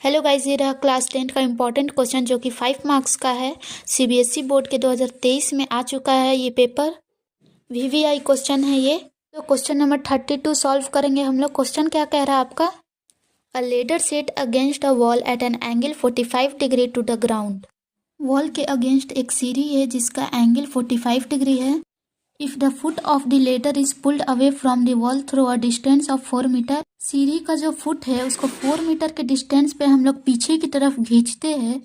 Hello guys, ये रहा class 10 का इम्पोर्टेंट क्वेश्चन जो कि 5 मार्क्स का है। सीबीएसई बोर्ड के 2023 में आ चुका है ये पेपर। वीवीआई क्वेश्चन है ये। तो क्वेश्चन नंबर 32 सॉल्व करेंगे हम लोग। क्वेश्चन क्या कह रहा है आपका? A ladder set against a wall at an angle 45 degree to the ground. Wall के अगेंस्ट एक सीढ़ी है जिसका एंगल 45 डिग्री है। If the foot of the ladder is pulled away from the wall through a distance of 4 metre. सीढ़ी का जो foot है उसको 4 मीटर के डिस्टेंस पे हम लोग पीछे की तरफ खींचते हैं।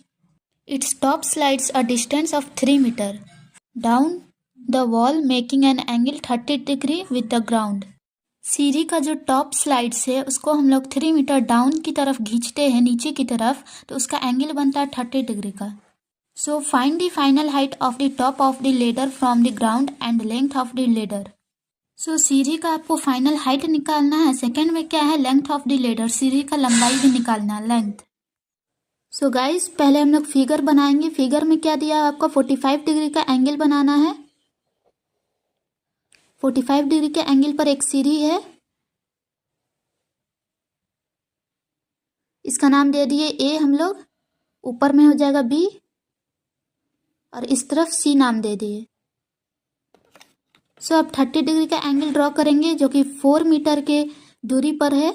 Its top slides a distance of 3 meter down the wall making an angle 30 degree with the ground. सीढ़ी का जो टॉप स्लाइड्स है उसको हम लोग 3 मीटर डाउन की तरफ खींचते हैं, नीचे की तरफ, तो उसका एंगल बनता है 30 डिग्री का। So find the final height of the top of the ladder from the ground and length of the ladder. So सीढ़ी का आपको फाइनल हाइट निकालना है। सेकेंड में क्या है? Length of the ladder. सीढ़ी का लंबाई भी निकालना है, लेंथ। सो गाइस, पहले हम लोग फिगर बनाएंगे। फिगर में क्या दिया है आपका? 45 डिग्री का एंगल बनाना है। 45 डिग्री के एंगल पर एक सीढ़ी है, इसका नाम दे दिए ए हम लोग। ऊपर में हो जाएगा बी और इस तरफ सी नाम दे दिए। सो अब 30 डिग्री का एंगल ड्रॉ करेंगे जो कि 4 मीटर के दूरी पर है।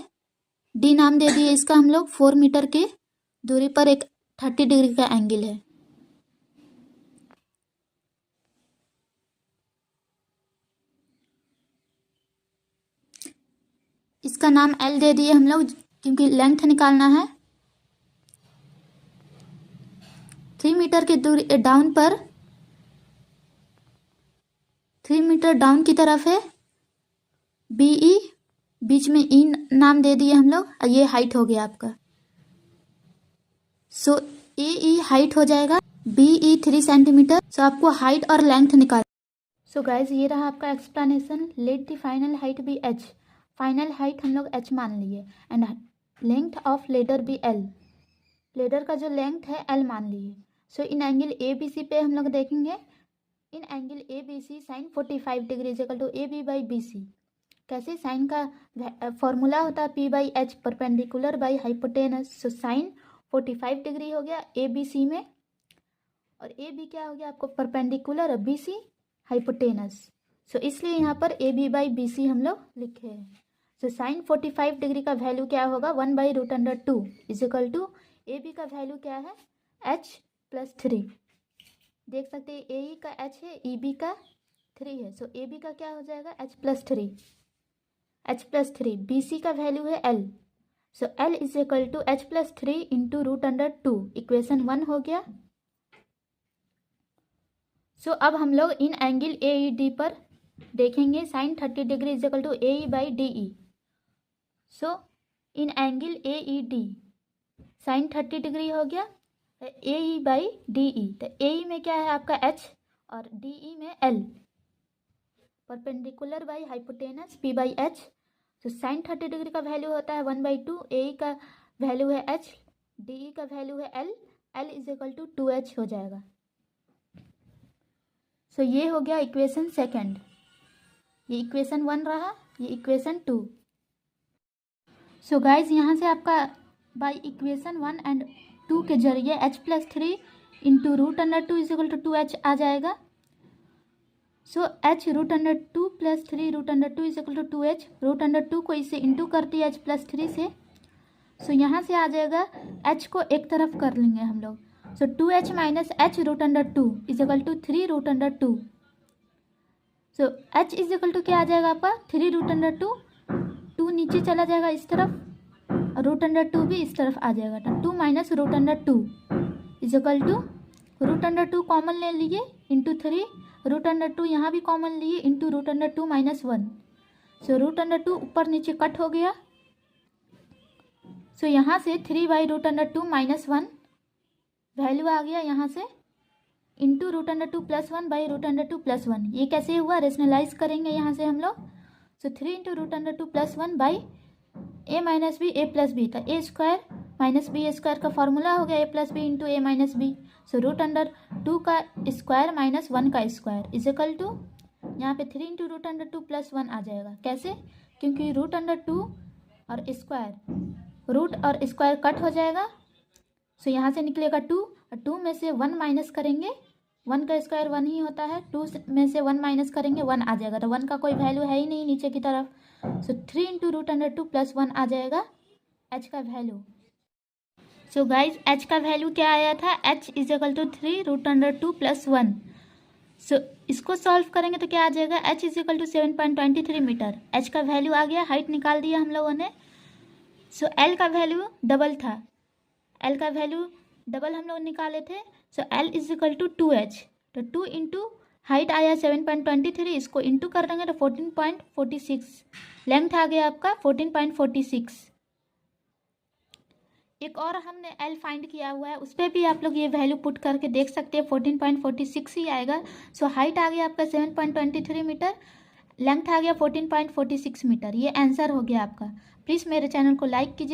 डी नाम दे दिए इसका हम लोग। 4 मीटर के दूरी पर एक 30 डिग्री का एंगल है। इसका नाम एल दे दिए हम लोग क्योंकि लेंथ निकालना है। 3 मीटर के दूरी डाउन पर, 3 मीटर डाउन की तरफ है बीई, बीच में ई नाम दे दिए हम लोग। ये हाइट हो गया आपका। सो ए हाइट हो जाएगा, बीई 3 सेंटीमीटर। सो आपको हाइट और लेंथ निकाल। सो गाइज, ये रहा आपका explanation. Let the final height be H. Final height हम लोग एच मान लिए and length of ladder be L. Ladder का जो लेंथ है एल मान लिए। सो इन एंगल ए बी सी पे हम लोग देखेंगे। In angle A B C sine 45 degree is equal to A B by B C. कैसे? साइन का फॉर्मूला होता है P by H, perpendicular by hypotenuse. So sine 45 degree हो गया ए बी सी में, और ए बी क्या हो गया आपको? Perpendicular, B C hypotenuse. So इसलिए यहाँ पर A B by B C हम लोग लिखे हैं। सो साइन 45 डिग्री का वैल्यू क्या होगा? 1/√2 is equal to A B का वैल्यू क्या है? h+3। देख सकते हैं ए का h है, ई बी का 3 है। सो ए बी का क्या हो जाएगा? h+3। h+3 बी सी का वैल्यू है l। So l is equal to h+3 into √2। Equation 1 हो गया। सो अब हम लोग इन एंगल ए ई डी पर देखेंगे। Sine 30 degree is equal to A E by D E. So in angle A E D sine 30 degree हो गया ए E by D ई। तो ए ई में क्या है आपका? एच, और डी ई में L, perpendicular by hypotenuse P by H. तो साइन 30 डिग्री का वैल्यू होता है 1/2। ए ई का वैल्यू है एच, डी ई का वैल्यू है L. L is equal to 2h हो जाएगा। सो ये हो गया इक्वेशन सेकंड। ये इक्वेशन 1 रहा, ये इक्वेशन 2। सो गाइज, यहाँ से आपका बाई इक्वेशन 1 एंड 2 के जरिए h+3 into √2 is equal to 2h आ जाएगा। So h √2 + 3 √2 is equal to 2h। √2 को इससे इंटू कर दिया h+3 से। सो यहाँ से आ जाएगा, h को एक तरफ कर लेंगे हम लोग। So 2h - h √2 is equal to 3 √2। So h is equal to क्या आ जाएगा आपका? 3 √2। 2 नीचे चला जाएगा इस तरफ, √2 भी इस तरफ आ जाएगा। 2 - √2 इज इक्वल टू √2 कॉमन ले लिए इंटू 3, √2 यहाँ भी कॉमन लिए इंटू √2 - 1। सो √2 ऊपर नीचे कट हो गया। सो यहाँ से 3/√2 - 1 वैल्यू आ गया यहाँ से, इंटू √2 + 1/√2 + 1। ये कैसे हुआ? रेशनलाइज करेंगे यहाँ से हम लोग। So 3 into √2 + 1 by a - b a + b। तो a square minus B square का फॉर्मूला हो गया a + b into a - b। So √2 का स्क्वायर माइनस 1 का स्क्वायर इज इक्वल टू, यहाँ पे 3 इंटू √2 + 1 आ जाएगा। कैसे? क्योंकि √2 और स्क्वायर, रूट और स्क्वायर कट हो जाएगा सो यहाँ से निकलेगा 2 और 2 में से 1 माइनस करेंगे, 1 का स्क्वायर 1 ही होता है, 2 में से 1 माइनस करेंगे 1 आ जाएगा, तो 1 का कोई वैल्यू है ही नहीं नीचे की तरफ। सो 3 इंटू √2 प्लस 1 आ जाएगा h का वैल्यू। सो गाइज h का वैल्यू क्या आया था, h is equal to 3 √2 plus 1। So इसको सॉल्व करेंगे तो क्या आ जाएगा, h is equal to 7.23 metre. h का वैल्यू आ गया, हाइट निकाल दिया हम लोगों ने। सो l का वैल्यू डबल था, l का वैल्यू डबल हम लोग निकाले थे। So l is equal to 2h, तो 2 इंटू हाइट आया 7.23, इसको इंटू कर देंगे तो 14.46, लेंथ आ गया आपका 14.46। एक और हमने l फाइंड किया हुआ है, उस पर भी आप लोग ये वैल्यू पुट करके देख सकते हैं, 14.46 ही आएगा। सो हाइट आ गया आपका 7.23 मीटर, लेंथ आ गया 14.46 मीटर। ये आंसर हो गया आपका। प्लीज़ मेरे चैनल को लाइक कीजिए।